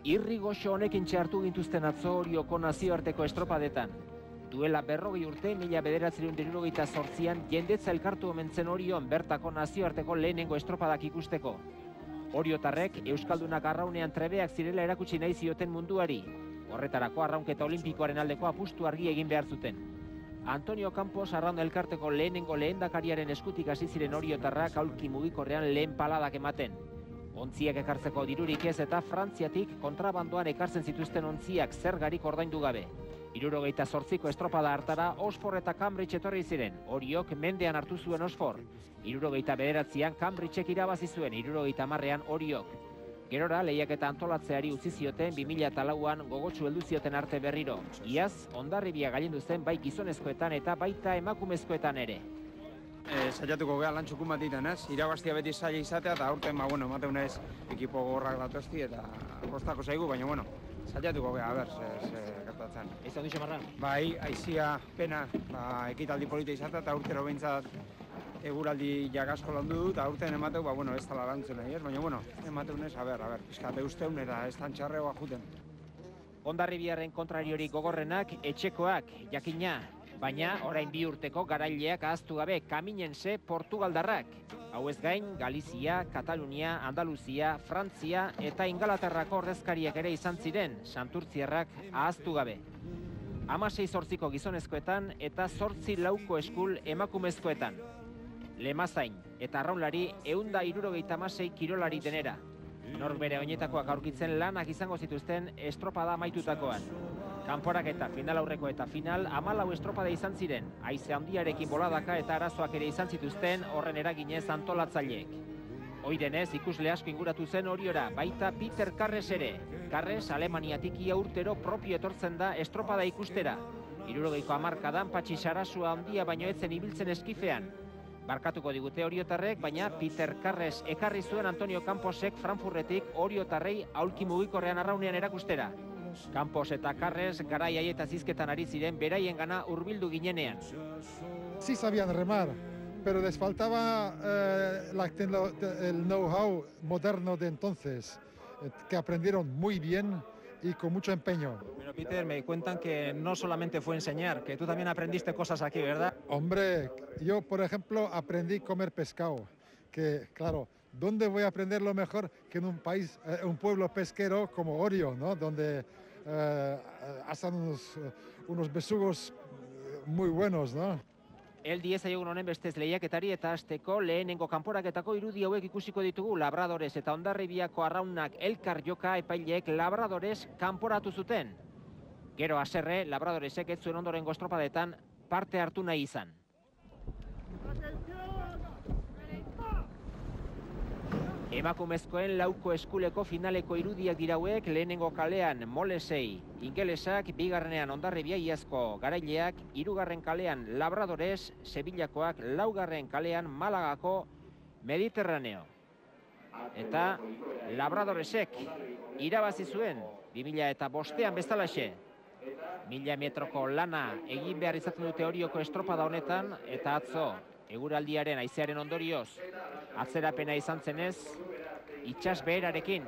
Irri goxo honekin txartu gintuzten atzo Orioko nazioarteko estropadetan. Duela 40 urte, 1978an jendetza elkartu omen zen Orion bertako nazioarteko lehenengo estropadak ikusteko. Oriotarrek Euskaldunak arraunean trebeak zirela erakutsi nahi zioten munduari. Horretarako arraunketa olimpikoaren aldeko apustu argi egin behar zuten. Antonio Campos arraun elkarteko lehenengo lehendakariaren eskutik hasi ziren oriotarrak aulki mugikorrean lehen paladak ematen. Ontziak ekartzeko dirurik ez eta Frantziatik kontrabandoan ekartzen zituzten ontziak zergarik ordaindu gabe. 78ko estropada hartara Oxford eta Cambridge etorri ziren, Oriok mendean hartu zuen Oxford. 79an Cambridgek irabazi zuen, 70an Oriok. Gerora lehiaketa antolatzeari utzi zioten 2004an gogotsu heldu zioten arte berriro. Iaz, Hondarribia gailendu zen bai gizonezkoetan eta baita emakumezkoetan ere. Saiatuko geha lan txukun bat iten, ez? Irabaztia beti zaila izatea eta aurten, ematen ez ekipo gorrak datozti eta kostako zaigu, baina, saiatuko geha, gertatzen. Ez handi xamarran? Bai, aizia pena, ekitaldi polita izatea eta urtero behintzat eguraldi jakasko landu dut, eta urten emateu, ez tala lantzen nahi, ez? Baina, emateun ez, pizkate usteun eta ez tantxarreoa juten. Hondarribiaren kontrariorik gogorrenak etxekoak, jakina. Baina, orain 2 urteko garaileak ahaztu gabe Kaminense Portugaldarrak. Hau ez gain, Galizia, Katalunia, Andaluzia, Frantzia eta Ingalaterrako ordezkariak ere izan ziren, Santurtziarrak ahaztu gabe. 16-8ko gizonezkoetan eta 8-lauko eskul emakumezkoetan. Lemazain eta arraunlari 176 kirolari denera. Norbere oinetakoak aurkitzen lanak izango zituzten estropada amaitutakoan. Kanporak eta final aurreko eta final 14 estropada izan ziren. Haize handiarekin boladaka eta arazoak ere izan zituzten horren eraginez antolatzaileek. Oidenez ikusle asko inguratu zen Oriora, baita Peter Carres ere. Carres Alemaniatik ia urtero propio etortzen da estropada ikustera. 70ko hamarkadan Patxi Sarasua handia baino etzen ibiltzen eskifean. Barkatuko digute oriotarrek, baina Peter Carres ekarri zuen Antonio Camposek Frankfurtetik oriotarrei aulki mugikorrean arraunean erakustera. Campos eta Carres garai haietaz hizketan ari ziren beraien gana hurbildu ginenean. Sí sabían remar, pero les faltaba el know-how moderno de entonces, que aprendieron muy bien y con mucho empeño. Pero Peter, me cuentan que no solamente fue enseñar, que tú también aprendiste cosas aquí, ¿verdad? Hombre, yo por ejemplo aprendí a comer pescado, que claro, ¿dónde voy a aprender lo mejor que en un país, un pueblo pesquero como Orio, ¿no? Donde hacen unos besugos muy buenos, ¿no? El 10 aiogun honen bestez lehiaketari eta hasteko lehenengo kanporaketako irudi hauek ikusiko ditugu Labradores eta Hondarribiako arraunak elkar joka epaileek Labradores kanporatu zuten. Gero haserre, Labradoresek ez zuen ondorengo estropadetan parte hartu nahi izan. Emakumezkoen lauko eskuleko finaleko irudiak dirauek lehenengo kalean Molesei, ingelesak, bigarrenean Hondarribia iazko garaileak, 3. kalean Labradores, Sevillakoak, 4. kalean Malagako Mediterraneo. Eta Labradoresek irabazi zuen 2005an bezalaxe. 1000 metroko lana egin behar izaten dute Orioko estropada honetan eta atzo eguraldiaren haizearen ondorioz atzerapena izan zenez, itsas beherarekin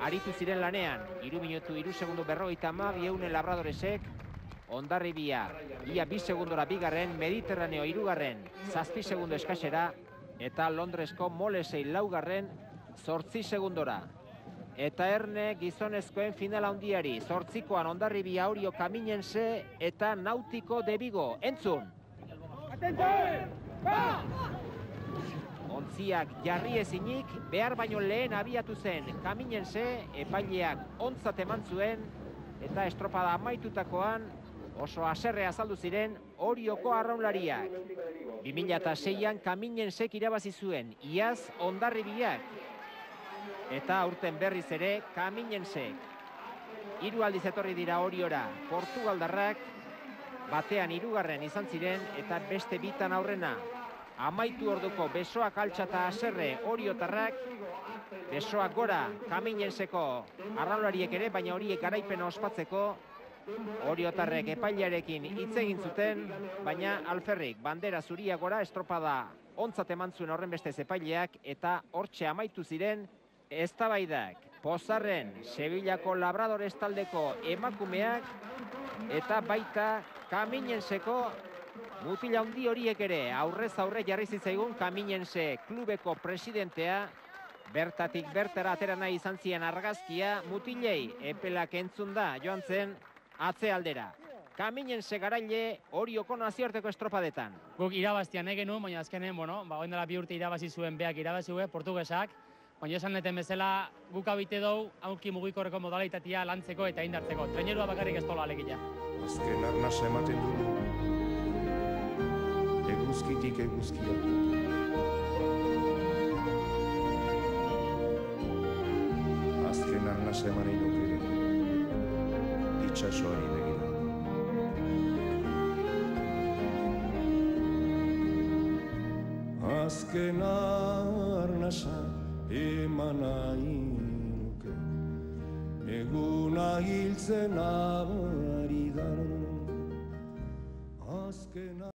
aritu ziren lanean, 3 minutu 3 segundu 52 eunen Labradoresek, Hondarribia ia 2 segundora bigarren, Mediterraneo 3, 7 segundu eskasera, eta Londresko Molesei 4, 8 segundora. Eta erne gizonezkoen final handiari, 8koan Hondarribia Orio Kaminense eta Nautiko de Vigo. Entzun! Ontziak jarri ezinik, behar baino lehen abiatu zen Kaminense, epaileak ontzat eman zuen, eta estropada amaitutakoan oso haserre azaldu ziren Orioko arraunlariak. 2006an Kaminensek irabazi zuen, iaz Hondarribiak. Eta aurten berriz ere Kaminensek. 3 aldiz etorri dira Oriora, Portugaldarrak, batean 3. izan ziren eta beste bitan aurrena. Amaitu orduko besoak altxata haserre oriotarrak, besoak gora Kaminenseko arraunlariek ere, baina horiek garaipena ospatzeko oriotarrek epailearekin hitz egin zuten, baina alferrik bandera zuria gora estropada ontzat eman zuen horren beste epaileak eta hortxe amaitu ziren eztabaidak. Pozarren, Sevillako Labradores taldeko emakumeak eta baita Kaminenseko mutila handi horiek ere. Aurrez aurre jarri zitzaigun Kaminense klubeko presidentea. Bertatik bertara atera nahi izan zien argazkia, mutilei epelak entzun da joan zen atzealdera. Kaminense garaile Orioko nazioarteko estropadetan. Guk irabaztian genuen, baina azkenen, orain dela 2 urte irabazi zuen beak irabazi zuen, portugesak. Baina esan neten bezala, guk abite dugu, aurki mugikorreko modalitatea lantzeko eta indartzeko. Trainerua bakarrik ez tola alegia. Azken arnasa ematen du, eguzkitik eguzkia. Azken arnasa emanen nuke, itxasoari begira. Azken arnasa eman nahi nuke, eguna hiltzen ari da.